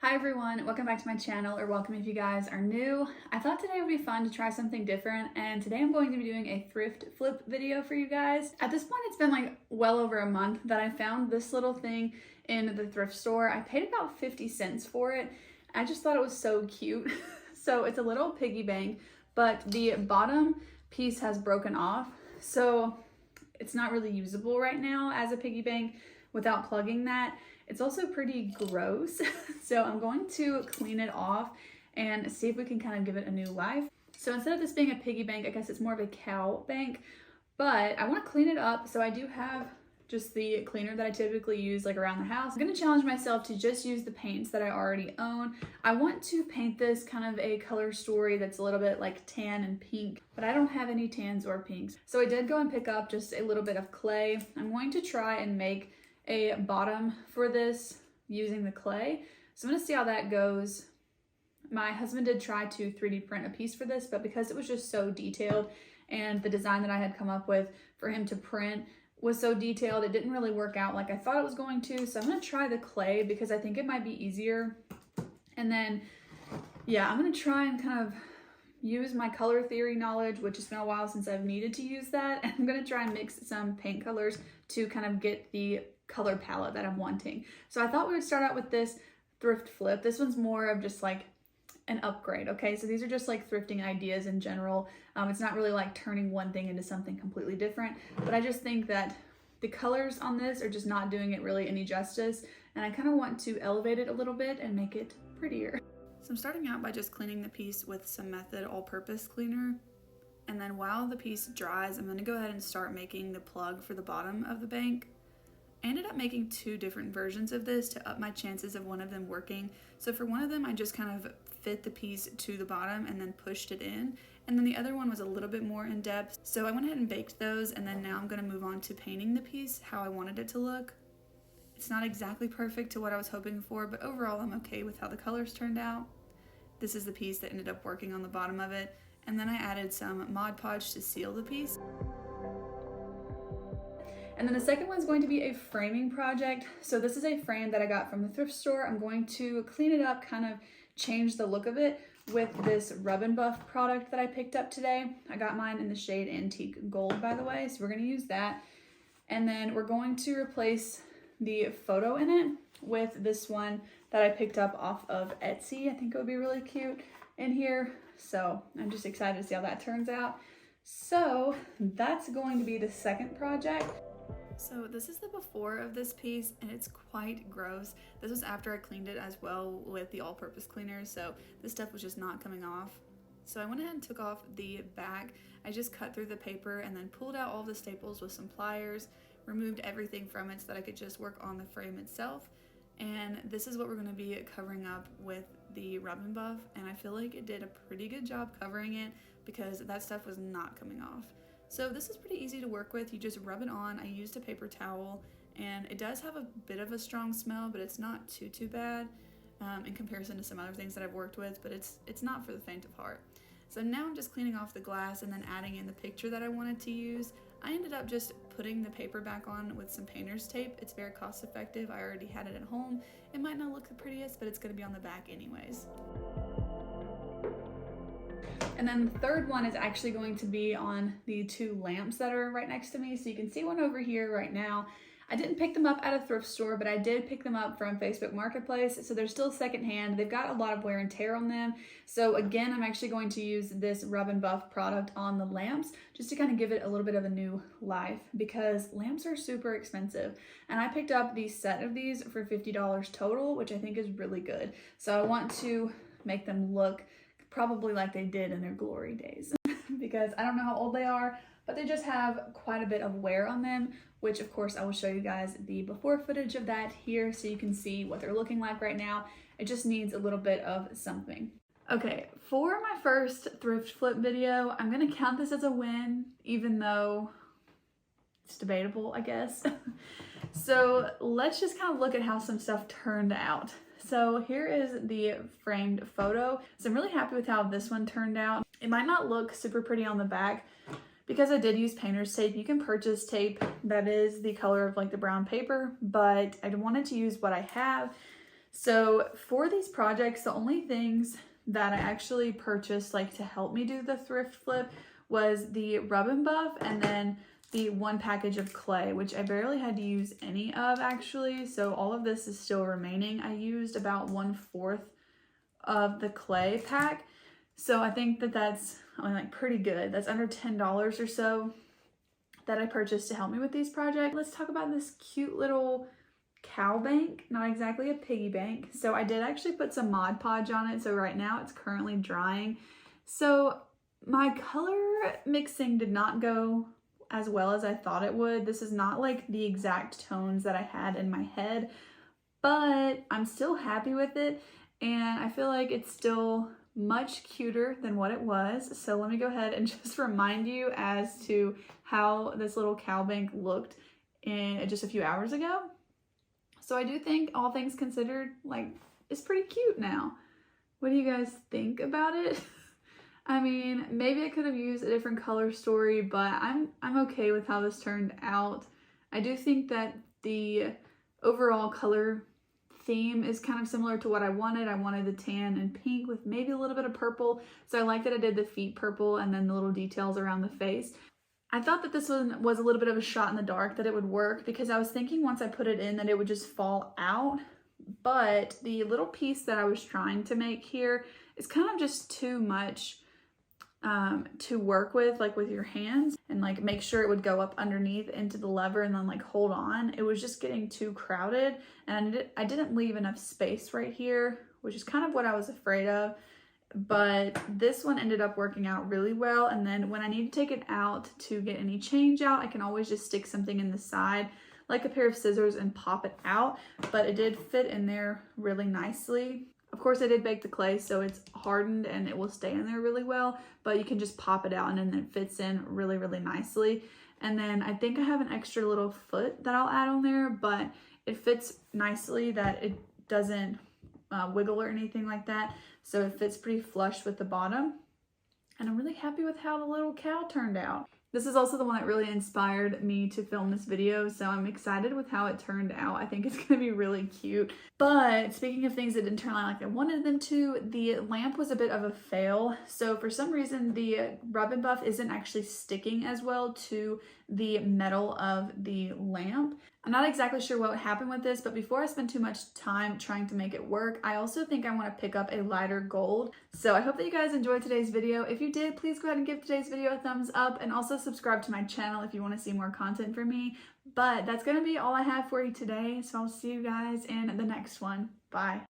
Hi everyone, welcome back to my channel, or welcome if you guys are new. I thought today would be fun to try something different, and today I'm going to be doing a thrift flip video for you guys. At this point, it's been like well over a month that I found this little thing in the thrift store. I paid about 50 cents for it. I just thought it was so cute. So it's a little piggy bank, but the bottom piece has broken off, so it's not really usable right now as a piggy bank without plugging that. It's also pretty gross, so I'm going to clean it off and see if we can kind of give it a new life. So instead of this being a piggy bank, I guess it's more of a cow bank, but I want to clean it up. So I do have just the cleaner that I typically use like around the house. I'm going to challenge myself to just use the paints that I already own. I want to paint this kind of a color story that's a little bit like tan and pink, but I don't have any tans or pinks. So I did go and pick up just a little bit of clay. I'm going to try and make a bottom for this using the clay. So I'm gonna see how that goes. My husband did try to 3D print a piece for this, but because it was just so detailed and the design that I had come up with for him to print was so detailed, it didn't really work out like I thought it was going to. So I'm gonna try the clay because I think it might be easier. And then, yeah, I'm gonna try and kind of use my color theory knowledge, which has been a while since I've needed to use that. And I'm gonna try and mix some paint colors to kind of get the color palette that I'm wanting. So I thought we would start out with this thrift flip. This one's more of just like an upgrade, okay? So these are just like thrifting ideas in general. It's not really like turning one thing into something completely different, but I just think that the colors on this are just not doing it really any justice, and I kind of want to elevate it a little bit and make it prettier. So I'm starting out by just cleaning the piece with some Method all-purpose cleaner, and then while the piece dries, I'm going to go ahead and start making the plug for the bottom of the bank. I ended up making two different versions of this to up my chances of one of them working. So for one of them, I just kind of fit the piece to the bottom and then pushed it in. And then the other one was a little bit more in depth. So I went ahead and baked those, and then now I'm going to move on to painting the piece how I wanted it to look. It's not exactly perfect to what I was hoping for, but overall I'm okay with how the colors turned out. This is the piece that ended up working on the bottom of it. And then I added some Mod Podge to seal the piece. And then the second one is going to be a framing project. So this is a frame that I got from the thrift store. I'm going to clean it up, kind of change the look of it with this Rub and Buff product that I picked up today. I got mine in the shade Antique Gold, by the way, so we're gonna use that. And then we're going to replace the photo in it with this one that I picked up off of Etsy. I think it would be really cute in here. So I'm just excited to see how that turns out. So that's going to be the second project. So this is the before of this piece, and it's quite gross. This was after I cleaned it as well with the all-purpose cleaner, so this stuff was just not coming off. So I went ahead and took off the back. I just cut through the paper and then pulled out all the staples with some pliers, removed everything from it so that I could just work on the frame itself. And this is what we're going to be covering up with the Rub and Buff, and I feel like it did a pretty good job covering it because that stuff was not coming off. So this is pretty easy to work with. You just rub it on. I used a paper towel, and it does have a bit of a strong smell, but it's not too bad in comparison to some other things that I've worked with, but it's not for the faint of heart. So now I'm just cleaning off the glass and then adding in the picture that I wanted to use. I ended up just putting the paper back on with some painter's tape. It's very cost effective. I already had it at home. It might not look the prettiest, but it's going to be on the back anyways. And then the third one is actually going to be on the two lamps that are right next to me. So you can see one over here right now. I didn't pick them up at a thrift store, but I did pick them up from Facebook Marketplace. So they're still secondhand. They've got a lot of wear and tear on them. So again, I'm actually going to use this Rub and Buff product on the lamps just to kind of give it a little bit of a new life, because lamps are super expensive. And I picked up the set of these for $50 total, which I think is really good. So I want to make them look probably like they did in their glory days because I don't know how old they are, but they just have quite a bit of wear on them, which of course I will show you guys the before footage of that here so you can see what they're looking like right now. It just needs a little bit of something. Okay, for my first thrift flip video, I'm gonna count this as a win, even though it's debatable, I guess. So let's just kind of look at how some stuff turned out. So here is the framed photo. So I'm really happy with how this one turned out. It might not look super pretty on the back because I did use painter's tape. You can purchase tape that is the color of like the brown paper, but I wanted to use what I have. So for these projects, the only things that I actually purchased like to help me do the thrift flip was the Rub and Buff and then the one package of clay, which I barely had to use any of actually. So all of this is still remaining. I used about 1/4 of the clay pack. So I think that that's like pretty good. That's under $10 or so that I purchased to help me with these projects. Let's talk about this cute little cow bank, not exactly a piggy bank. So I did actually put some Mod Podge on it. So right now it's currently drying. So my color mixing did not go as well as I thought it would. This is not like the exact tones that I had in my head, but I'm still happy with it. And I feel like it's still much cuter than what it was. So let me go ahead and just remind you as to how this little cow bank looked in just a few hours ago. So I do think, all things considered, like, it's pretty cute now. What do you guys think about it? I mean, maybe I could have used a different color story, but I'm okay with how this turned out. I do think that the overall color theme is kind of similar to what I wanted. I wanted the tan and pink with maybe a little bit of purple. So I like that I did the feet purple and then the little details around the face. I thought that this one was a little bit of a shot in the dark, that it would work, because I was thinking once I put it in that it would just fall out. But the little piece that I was trying to make here is kind of just too much to work with, like with your hands, and like make sure it would go up underneath into the lever and then like hold on. It was just getting too crowded, and I didn't leave enough space right here, which is kind of what I was afraid of. But this one ended up working out really well. And then when I need to take it out to get any change out, I can always just stick something in the side like a pair of scissors and pop it out. But it did fit in there really nicely. Of course, I did bake the clay, so it's hardened and it will stay in there really well, but you can just pop it out and then it fits in really, really nicely. And then I think I have an extra little foot that I'll add on there, but it fits nicely that it doesn't wiggle or anything like that. So it fits pretty flush with the bottom. And I'm really happy with how the little cow turned out. This is also the one that really inspired me to film this video, so I'm excited with how it turned out. I think it's gonna be really cute. But speaking of things that didn't turn out like I wanted them to, the lamp was a bit of a fail. So for some reason, the Rub and Buff isn't actually sticking as well to the metal of the lamp. I'm not exactly sure what happened with this, but before I spend too much time trying to make it work, I also think I want to pick up a lighter gold. So I hope that you guys enjoyed today's video. If you did, please go ahead and give today's video a thumbs up, and also subscribe to my channel if you want to see more content from me. But that's going to be all I have for you today, so I'll see you guys in the next one. Bye.